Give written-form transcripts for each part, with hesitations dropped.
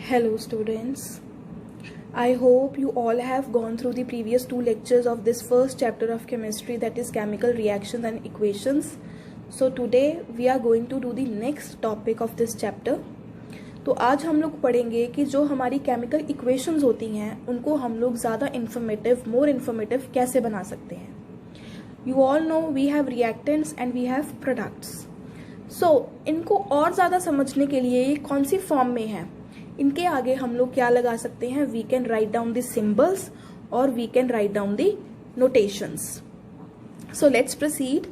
Hello students, I hope you all have gone through the previous two lectures of this first chapter of chemistry, that is chemical reactions and equations. So today we are going to do the next topic of this chapter. तो आज हम लोग पढ़ेंगे कि जो हमारी chemical equations होती हैं उनको हम लोग ज़्यादा इन्फॉर्मेटिव, मोर इन्फॉर्मेटिव कैसे बना सकते हैं. You all know we have reactants and we have products. So इनको और ज़्यादा समझने के लिए ये कौन सी फॉर्म में है, इनके आगे हम लोग क्या लगा सकते हैं. We can write down the symbols और we can write down the notations. So let's proceed.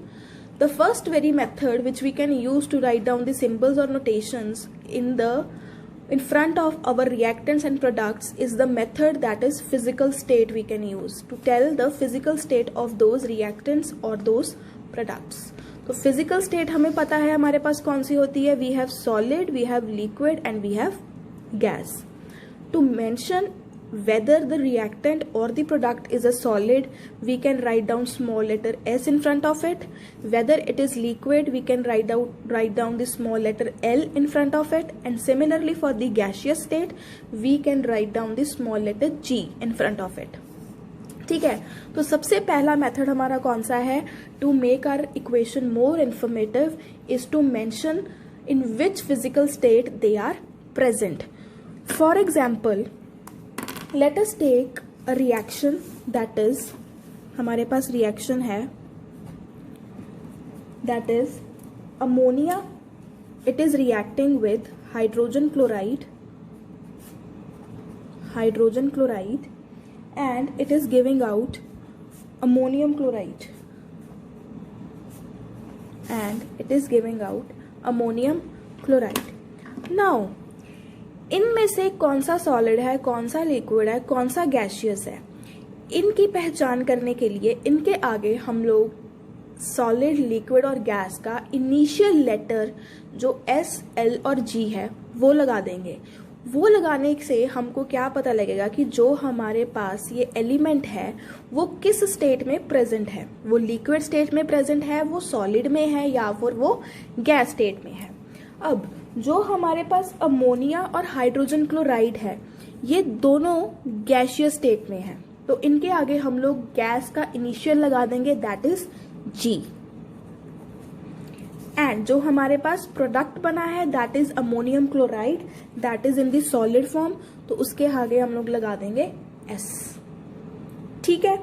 The first very method which we can use to write down the symbols or notations in front of our reactants and products is the method that is physical state. We can use to tell the physical state of those reactants or those products. तो physical state हमें पता है हमारे पास कौन सी होती है. We have solid, we have liquid and we have gas. To mention whether the reactant or the product is a solid, we can write down small letter s in front of it. Whether it is liquid, we can write down the small letter L in front of it. And similarly for the gaseous state, we can write down the small letter G in front of it. ठीक है, तो सबसे पहला method हमारा कौन सा है to make our equation more informative is to mention in which physical state they are present. For example, let us take a reaction that is, हमारे पास रिएक्शन है that is ammonia. It is reacting with hydrogen chloride and it is giving out ammonium chloride Now इनमें से कौन सा solid है, कौन सा लिक्विड है, कौन सा गैसियस है, इनकी पहचान करने के लिए इनके आगे हम लोग सॉलिड, लिक्विड और गैस का इनिशियल लेटर जो एस, एल और जी है वो लगा देंगे. वो लगाने से हमको क्या पता लगेगा कि जो हमारे पास ये एलिमेंट है वो किस स्टेट में प्रेजेंट है. वो लिक्विड स्टेट में प्रेजेंट है, वो सॉलिड में है या फिर वो गैस स्टेट में है. अब जो हमारे पास अमोनिया और हाइड्रोजन क्लोराइड है ये दोनों गैसियस स्टेट में है, तो इनके आगे हम लोग गैस का इनिशियल लगा देंगे, दैट इज जी. एंड जो हमारे पास प्रोडक्ट बना है that is ammonium chloride, that is in the solid form, तो उसके आगे हम लोग लगा देंगे एस. ठीक है,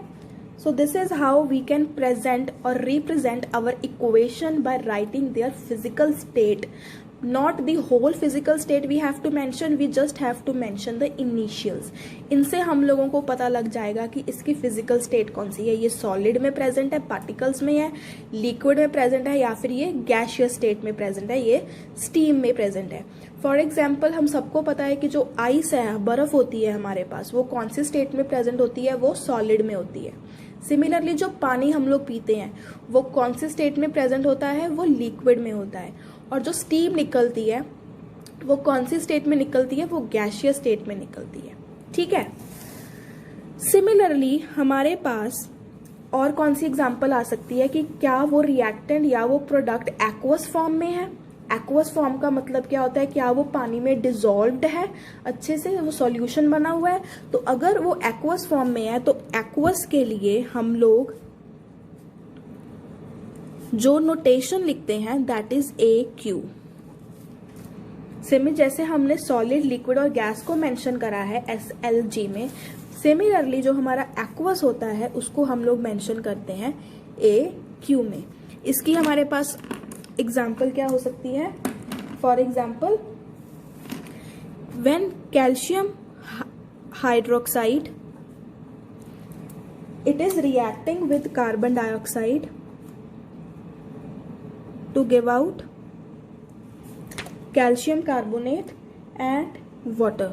so this is how we can present or represent our equation by writing their physical state. Not the whole physical state we have to mention, we just have to mention the initials. इनसे हम लोगों को पता लग जाएगा कि इसकी physical state कौन सी है. ये solid में present है, particles में है, liquid में present है या फिर ये gaseous state में present है, ये steam में present है. फॉर एग्जाम्पल, हम सबको पता है कि जो आइस है, बर्फ होती है हमारे पास, वो कौन सी स्टेट में प्रेजेंट होती है, वो सॉलिड में होती है. सिमिलरली जो पानी हम लोग पीते हैं वो कौन सी स्टेट में प्रेजेंट होता है, वो लिक्विड में होता है. और जो स्टीम निकलती है वो कौन सी स्टेट में निकलती है, वो गैसियस स्टेट में निकलती है. ठीक है, सिमिलरली हमारे पास और कौन सी एग्जांपल आ सकती है कि क्या वो रिएक्टेंट या वो प्रोडक्ट एक्वस फॉर्म में है. एक्वस फॉर्म का मतलब क्या होता है, क्या वो पानी में डिसॉल्व्ड है, अच्छे से वो सॉल्यूशन बना हुआ है. तो अगर वो एक्वस फॉर्म में है तो एक्वस के लिए हम लोग जो नोटेशन लिखते हैं that is a Q. Semi जैसे हमने सॉलिड, लिक्विड और गैस को मेंशन करा है एस, एल, जी में, सिमिलरली जो हमारा एक्वस होता है उसको हम लोग मेंशन करते हैं ए क्यू में. इसकी हमारे पास एग्जाम्पल क्या हो सकती है. For example, when calcium hydroxide it is reacting with carbon dioxide to give out calcium carbonate and water.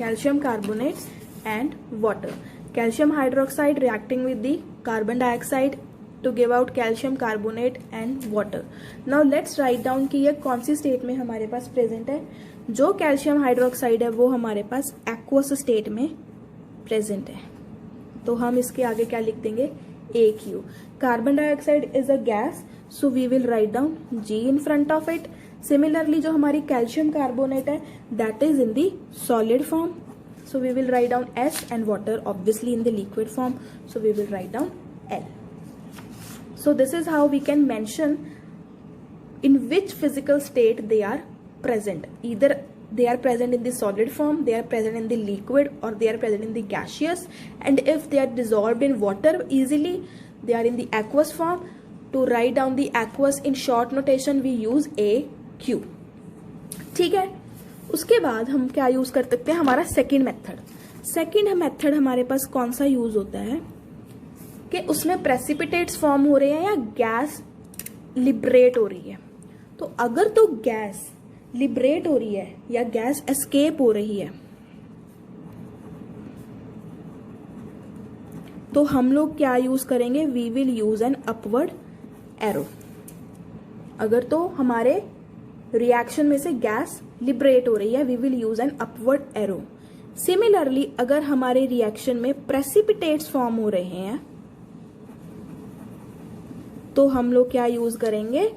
Calcium carbonate and water. Calcium hydroxide reacting with the carbon dioxide to give out calcium carbonate and water. Now let's write down कि ये कौन सी state में हमारे पास present है. जो calcium hydroxide है वो हमारे पास एक्वस स्टेट में प्रेजेंट है, तो हम इसके आगे क्या लिख देंगे, AQ. Carbon dioxide is a gas, so we will write down G in front of it. Similarly, जो हमारी calcium carbonate है, that is in the solid form, so we will write down S, and water obviously in the liquid form, so we will write down L. So this is how we can mention in which physical state they are present. Either they are present in the solid form, they are present in the liquid, or they are present in the gaseous. And if they are dissolved in water easily, they are in the aqueous form. To write down the aqueous in short notation, we use AQ. ठीक है, उसके बाद हम क्या use कर सकते हैं, हमारा सेकेंड मेथड हमारे पास कौन सा यूज होता है कि उसमें प्रेसिपिटेट्स फॉर्म हो रहे हैं या गैस लिबरेट हो रही है. तो अगर तो गैस लिबरेट हो रही है या गैस एस्केप हो रही है, तो हम लोग क्या यूज करेंगे, we will use an upward arrow. अगर तो हमारे रिएक्शन में से गैस लिबरेट हो रही है, we will use an upward arrow. Similarly अगर हमारे रिएक्शन में प्रेसिपिटेट्स फॉर्म हो रहे हैं, तो हम लोग क्या यूज करेंगे,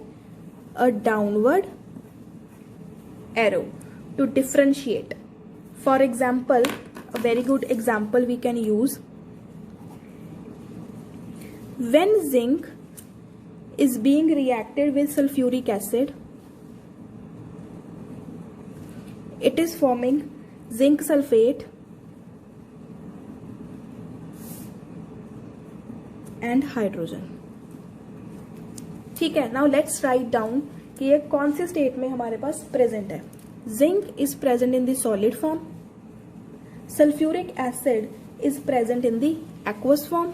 a downward arrow to differentiate. For example, a very good example we can use, when zinc is being reacted with sulfuric acid, it is forming zinc sulfate and hydrogen. ठीक है, now let's write down कि ये कौन से state में हमारे पास present है. Zinc is present in the solid form, sulphuric acid is present in the aqueous form,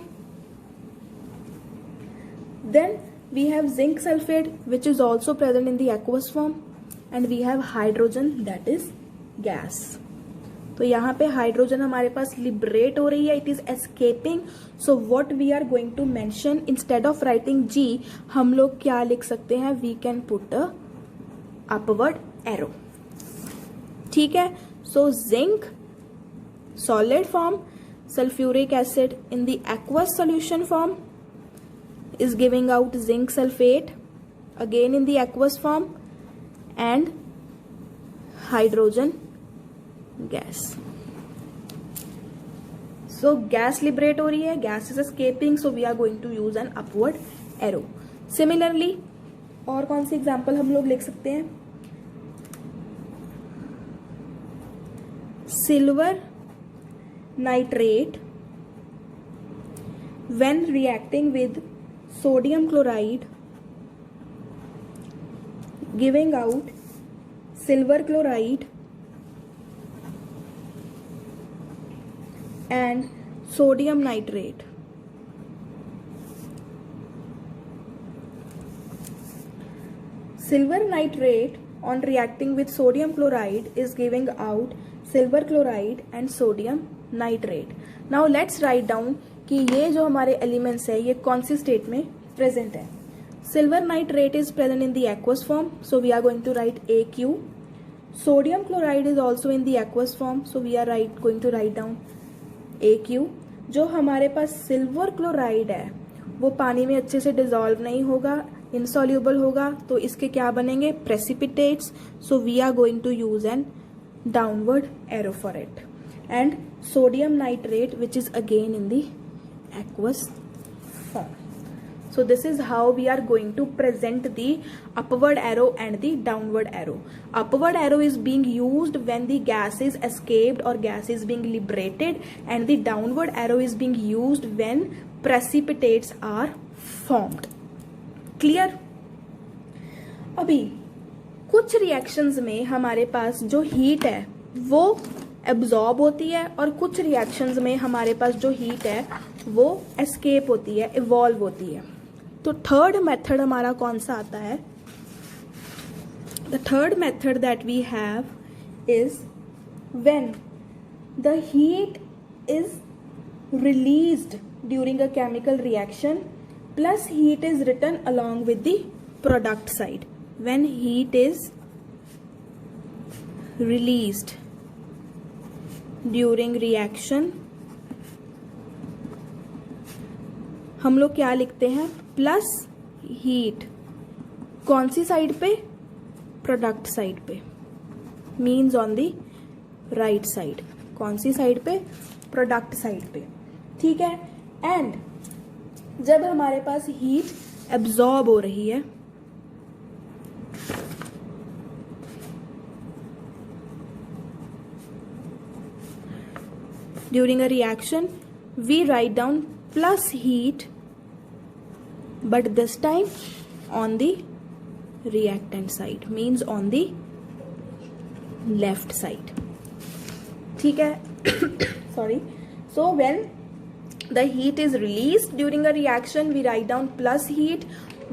then we have zinc sulphate which is also present in the aqueous form, and we have hydrogen that is gas. तो यहाँ पे hydrogen हमारे पास liberate हो रही है, it is escaping. So what we are going to mention, instead of writing G, हम लोग क्या लिख सकते हैं, we can put a upward arrow. ठीक है, so zinc solid form, sulphuric acid in the aqueous solution form is giving out zinc sulfate again in the aqueous form, and hydrogen gas. So gas liberate हो रही है, gas is escaping, so we are going to use an upward arrow. Similarly और कौन सी example हम लोग लिख सकते हैं, silver nitrate when reacting with sodium chloride giving out silver chloride and sodium nitrate. Silver nitrate on reacting with sodium chloride is giving out silver chloride and sodium nitrate. Now let's write down कि ये जो हमारे elements है ये कौन सी state में present है. Silver nitrate is present in the aqueous form, so we are going to write AQ. Sodium chloride is also in the aqueous form, so we are going to write down AQ. जो हमारे पास silver chloride है वो पानी में अच्छे से dissolve नहीं होगा, इनसॉल्यूबल होगा, तो इसके क्या बनेंगे, precipitates. So we are going to use an downward arrow for it. And sodium nitrate which is again in the aqueous form. So this is how we are going to present the upward arrow and the downward arrow. Upward arrow is being used when the gas is escaped or gas is being liberated, and the downward arrow is being used when precipitates are formed. Clear? अभी कुछ reactions में हमारे पास जो heat है वो absorb होती है, और कुछ रिएक्शंस में हमारे पास जो हीट है वो एस्केप होती है, इवॉल्व होती है. तो थर्ड मेथड हमारा कौन सा आता है, the third method that we have is when the heat is released during a chemical reaction plus heat is return along with the product side. When heat is released during reaction, हम लोग क्या लिखते हैं, plus heat कौन सी side पे, product side पे, means on the right side. कौन सी साइड पे, प्रोडक्ट साइड पे, ठीक है। एंड जब हमारे पास हीट एब्जॉर्ब हो रही है, during a reaction we write down plus heat, but this time on the reactant side, means on the left side, ठीक है। sorry, so when the heat is released during a reaction we write down plus heat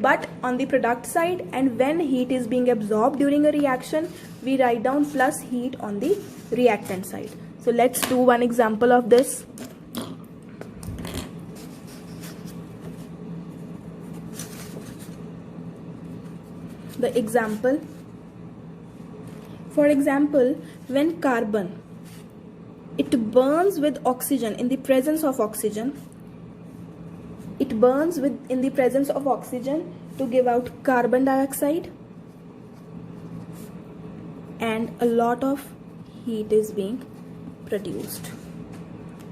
but on the product side, and when heat is being absorbed during a reaction we write down plus heat on the reactant side. So let's do one example of this. The example, for example, when carbon, it burns with oxygen in the presence of oxygen, it burns in the presence of oxygen to give out carbon dioxide, and a lot of heat is being produced.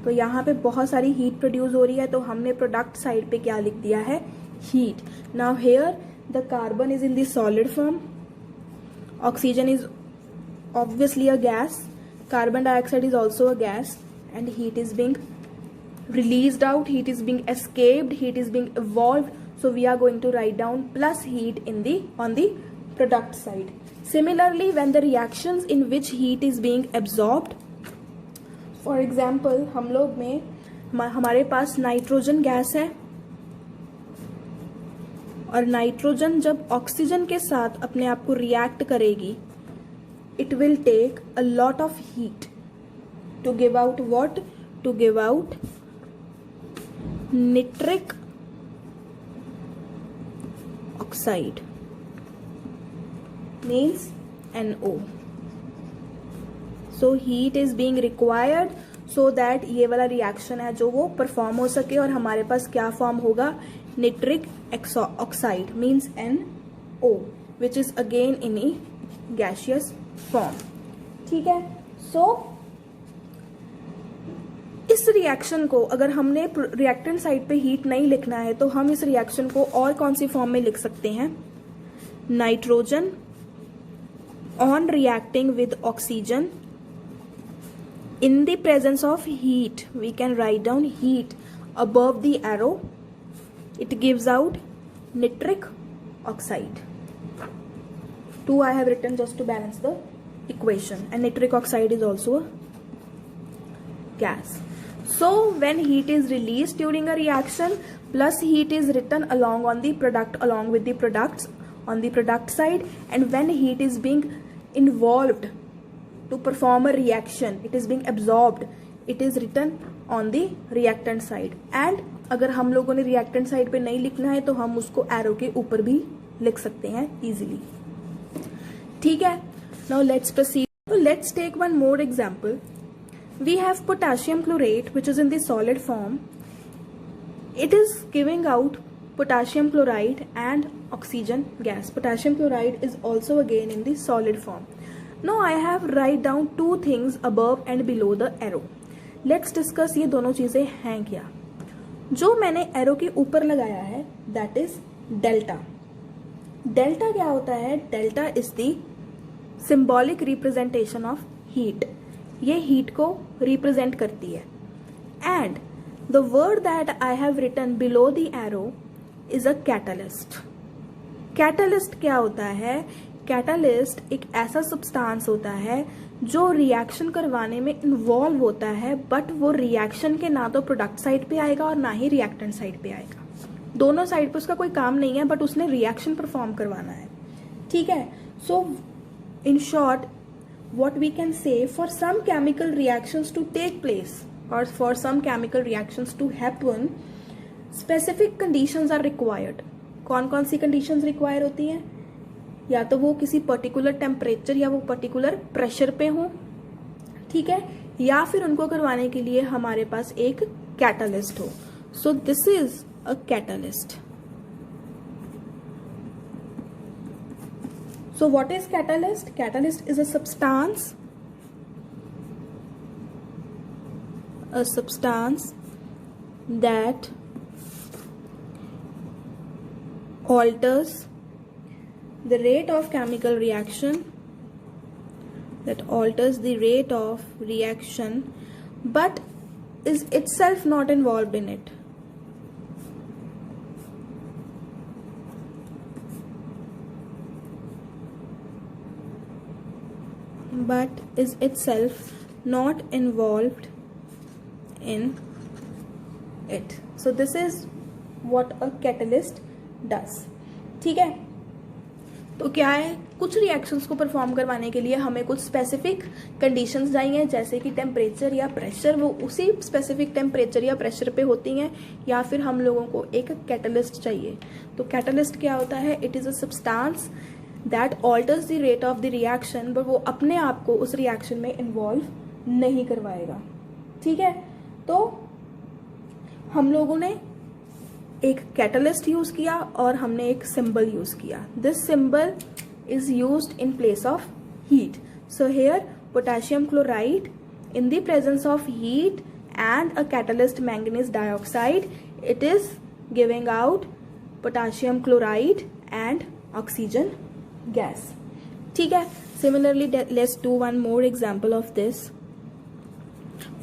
तो यहाँ पे बहुत सारी heat produce हो रही है, तो हमने प्रोडक्ट साइड पे क्या लिख दिया है, heat. Now here the carbon is in the solid form, oxygen is obviously a gas, carbon dioxide is also a gas, and heat is being released out, heat is being escaped, heat is being evolved. So we are going to write down plus heat on the product side. Similarly, when the reactions in which heat is being absorbed, for example, हम लोग में हमारे पास nitrogen gas है, और nitrogen जब oxygen के साथ अपने आप को रिएक्ट करेगी, it will take a lot of heat to give out what? To give out nitric oxide, means NO. So heat is being required so that ये वाला रिएक्शन है जो वो परफॉर्म हो सके, और हमारे पास क्या फॉर्म होगा, nitric oxide means NO, which is again in a gaseous form, ठीक है। सो इस रिएक्शन को अगर हमने रिएक्टेंट साइड पे हीट नहीं लिखना है तो हम इस रिएक्शन को और कौन सी फॉर्म में लिख सकते हैं, nitrogen on reacting with oxygen in the presence of heat, we can write down heat above the arrow, it gives out nitric oxide. 2 I have written just to balance the equation, and nitric oxide is also a gas. So when heat is released during a reaction, plus heat is written along on the product, along with the products on the product side, and when heat is being involved to perform a reaction, it is being absorbed, it is written on the reactant side. And अगर हम लोगों ने reactant side पे नहीं लिखना है तो हम उसको arrow के ऊपर भी लिख सकते हैं easily, ठीक है। Now let's proceed. So let's take one more example. We have potassium chlorate which is in the solid form. It is giving out potassium chloride and oxygen gas. Potassium chloride is also again in the solid form. Now I have write down 2 things above and below the arrow. Let's discuss ये दोनों चीजें हैं क्या। जो मैंने arrow के ऊपर लगाया है that is डेल्टा। डेल्टा क्या होता है, delta is the symbolic representation of heat, ये हीट को रिप्रेजेंट करती है। And the word that I have written below the arrow is a catalyst. Catalyst क्या होता है, कैटलिस्ट एक ऐसा सब्सटेंस होता है जो रिएक्शन करवाने में इन्वॉल्व होता है, बट वो रिएक्शन के ना तो प्रोडक्ट साइड पे आएगा और ना ही रिएक्टेंट साइड पे आएगा। दोनों साइड पे उसका कोई काम नहीं है, बट उसने रिएक्शन परफॉर्म करवाना है, ठीक है। So in short what we can say, for some chemical reactions to take place or for some chemical reactions to happen, specific conditions are required. कौन कौन सी conditions require होती हैं, या तो वो किसी पर्टिकुलर टेम्परेचर या वो पर्टिकुलर प्रेशर पे हो, ठीक है, या फिर उनको करवाने के लिए हमारे पास एक कैटलिस्ट हो। So this is a catalyst. So what is catalyst? Catalyst is a substance that alters the rate of chemical reaction, but is itself not involved in it. But is itself not involved in it. So this is what a catalyst does. ठीक है, तो क्या है, कुछ reactions को perform करवाने के लिए हमें कुछ स्पेसिफिक कंडीशंस चाहिए, जैसे कि टेम्परेचर या प्रेशर, वो उसी स्पेसिफिक टेम्परेचर या प्रेशर पे होती हैं, या फिर हम लोगों को एक कैटलिस्ट चाहिए. तो कैटलिस्ट क्या होता है? It is a substance that alters the rate of the reaction, but वो अपने आप को उस रिएक्शन में इन्वॉल्व नहीं करवाएगा. ठीक है, तो हम लोगों ने एक कैटलिस्ट यूज किया और हमने एक सिंबल यूज किया. This symbol is used in place of heat. So here potassium chloride in the presence of heat and a catalyst manganese dioxide, it is giving out potassium chloride and oxygen gas. ठीक है, similarly let's do one more example of this.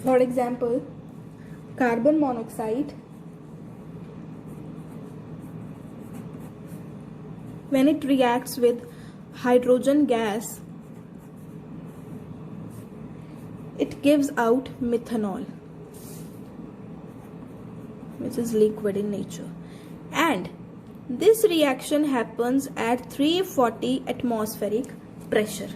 For example, carbon monoxide, when it reacts with hydrogen gas, it gives out methanol, which is liquid in nature, and this reaction happens at 340 atmospheric pressure.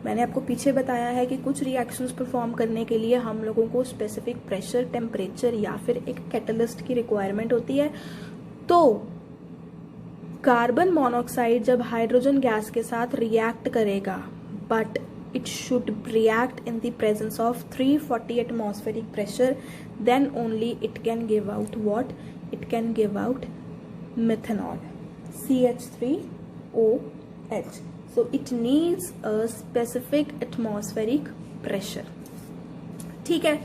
मैंने आपको पीछे बताया है कि कुछ reactions perform करने के लिए हम लोगों को स्पेसिफिक प्रेशर, टेम्परेचर या फिर एक कैटलिस्ट की रिक्वायरमेंट होती है. तो कार्बन मोनोऑक्साइड जब हाइड्रोजन गैस के साथ रिएक्ट करेगा, but it should react in the presence of 340 atmospheric pressure, then only it can give out what? It can give out methanol, CH3OH. So it needs a specific atmospheric pressure. ठीक है,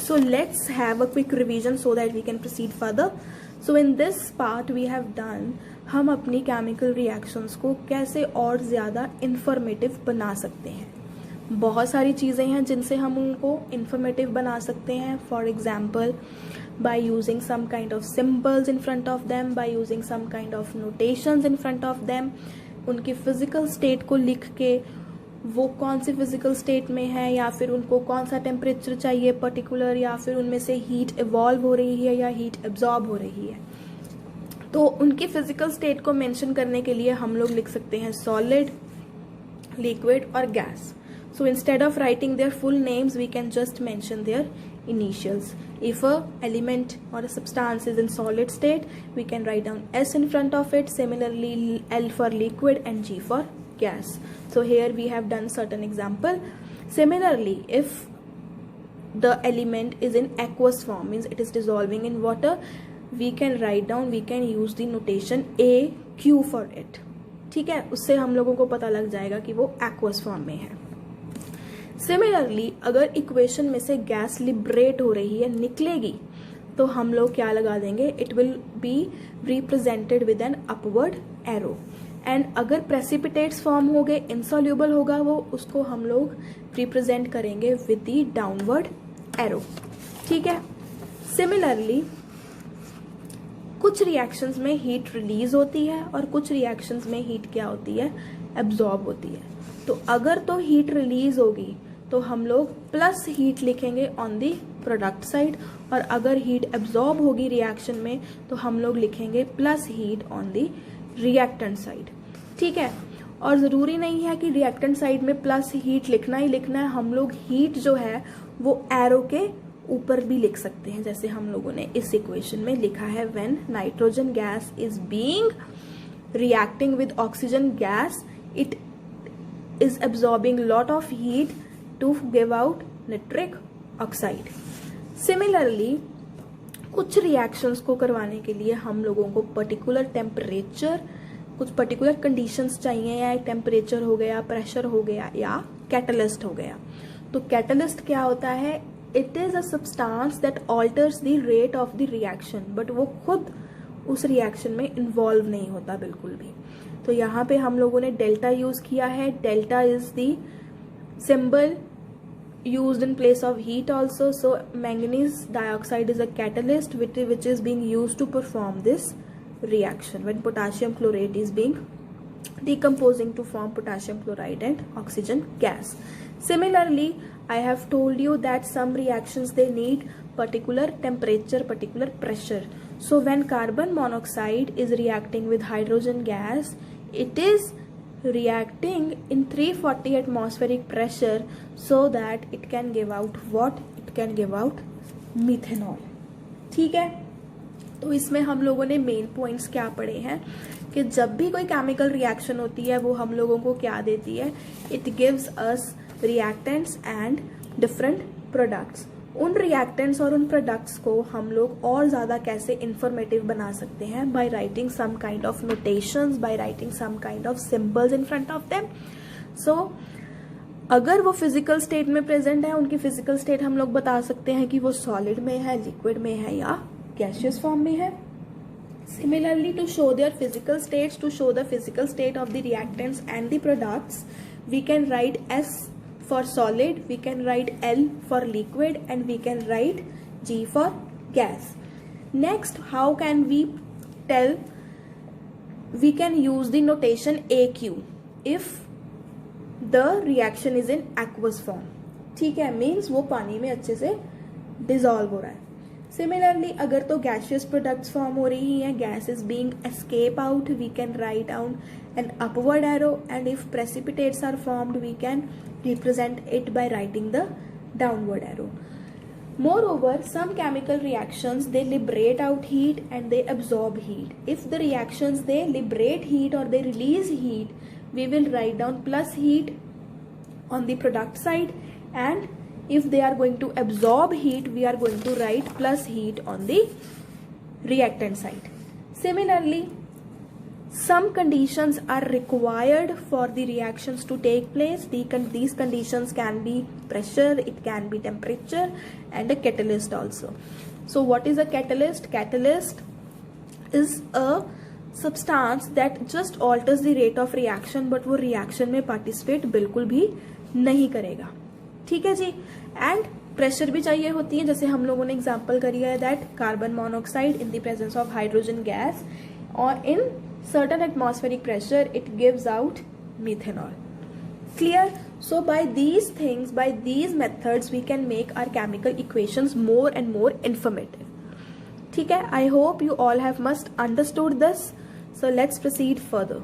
so let's have a quick revision so that we can proceed further. So in this part we have done, हम अपनी chemical reactions को कैसे और ज़्यादा informative बना सकते हैं. बहुत सारी चीज़ें हैं जिनसे हम उनको इंफॉर्मेटिव बना सकते हैं. For example, by using some kind of symbols in front of them, by using some kind of notations in front of them, उनकी फिजिकल स्टेट को लिख के वो कौन सी फिजिकल स्टेट में है, या फिर उनको कौन सा टेम्परेचर चाहिए पर्टिकुलर, या फिर उनमें से हीट इवॉल्व हो रही है या हीट एब्जॉर्ब हो रही है. तो उनकी फिजिकल स्टेट को मेंशन करने के लिए हम लोग लिख सकते हैं सॉलिड, लिक्विड और gas. So instead of writing their full names, we can just mention their initials. If a element or a substance is in solid state, we can write down S in front of it. Similarly, L for liquid and G for gas. So here we have done certain example. Similarly, if the element is in aqueous form, means it is dissolving in water, we can write down, we can use the notation AQ for it. ठीक है, उससे हम लोगों को पता लग जाएगा कि वो aqueous form में है. सिमिलरली, अगर इक्वेशन में से गैस लिबरेट हो रही है, निकलेगी, तो हम लोग क्या लगा देंगे? It will be represented with N upward arrow. And अगर प्रेसिपिटेट्स फॉर्म हो गए, इनसॉल्यूबल होगा वो, उसको हम लोग रिप्रेजेंट करेंगे विद द डाउनवर्ड एरो. ठीक है, सिमिलरली कुछ रिएक्शंस में हीट रिलीज होती है और कुछ रिएक्शंस में हीट क्या होती है? एब्जॉर्ब होती है. तो अगर तो हीट रिलीज होगी तो हम लोग प्लस हीट लिखेंगे ऑन दी प्रोडक्ट साइड, और अगर हीट एब्जॉर्ब होगी रिएक्शन में तो हम लोग लिखेंगे plus heat on the reactant side. ठीक है, और ज़रूरी नहीं है कि रिएक्टेंट साइड में प्लस हीट लिखना ही लिखना है. हम लोग हीट जो है वो एरो के ऊपर भी लिख सकते हैं, जैसे हम लोगों ने इस इक्वेशन में लिखा है, when nitrogen gas is being reacting with oxygen gas, it is absorbing lot of heat to give out nitric oxide. Similarly, कुछ रिएक्शंस को करवाने के लिए हम लोगों को पर्टिकुलर टेम्परेचर, कुछ पर्टिकुलर कंडीशंस चाहिए, या एक टेम्परेचर हो गया, प्रेशर हो गया, या कैटलिस्ट हो गया। तो कैटलिस्ट क्या होता है? It is a substance that alters the rate of the reaction, but वो खुद उस रिएक्शन में इन्वॉल्व नहीं होता बिल्कुल भी। तो यहाँ पे हम लोगों ने डेल्टा यूज किया है। Delta is the symbol used in place of heat also. So manganese dioxide is a catalyst which is being used to perform this reaction when potassium chlorate is being decomposing to form potassium chloride and oxygen gas. Similarly, I have told you that some reactions they need particular temperature, particular pressure. So when carbon monoxide is reacting with hydrogen gas, it is reacting in 340 atmospheric pressure so that it can give out what? It can give out methanol. ठीक है, तो इसमें हम लोगों ने main points क्या पढ़े हैं कि जब भी कोई केमिकल रिएक्शन होती है वो हम लोगों को क्या देती है? It gives us reactants and different products. उन रिएक्टेंट्स और उन प्रोडक्ट्स को हम लोग और ज़्यादा कैसे इंफॉर्मेटिव बना सकते हैं? By writing some kind of notations, by writing some kind of symbols in front of them. So अगर वो फिजिकल स्टेट में प्रेजेंट है, उनकी फिजिकल स्टेट हम लोग बता सकते हैं कि वो सॉलिड में है, लिक्विड में है, या गैसियस फॉर्म में है। Similarly, to show their physical states, to show the physical state of the reactants and the products, we can write S for solid, we can write L for liquid, and we can write G for gas. Next, how can we tell? We can use the notation AQ if the reaction is in aqueous form. ठीक है, means वो पानी में अच्छे से dissolve हो रहा है। Similarly, अगर तो gaseous products form हो रही हैं, gas is being escape out, we can write down an upward arrow, and if precipitates are formed, we can represent it by writing the downward arrow. Moreover, some chemical reactions they liberate out heat and they absorb heat. If the reactions they liberate heat or they release heat, we will write down plus heat on the product side, and if they are going to absorb heat, we are going to write plus heat on the reactant side. Similarly, some conditions are required for the reactions to take place. These conditions can be pressure, it can be temperature, and a catalyst also. So what is a catalyst? Catalyst is a substance that just alters the rate of reaction, but वो reaction में participate बिल्कुल भी नहीं करेगा। ठीक है जी। And pressure भी चाहिए होती है, जैसे हम लोगों ने एग्जांपल करी है that carbon monoxide in the presence of hydrogen gas और in certain atmospheric pressure it gives out methanol. Clear? So by these things, by these methods, we can make our chemical equations more and more informative. ठीक है, I hope you all have must understood this. So let's proceed further.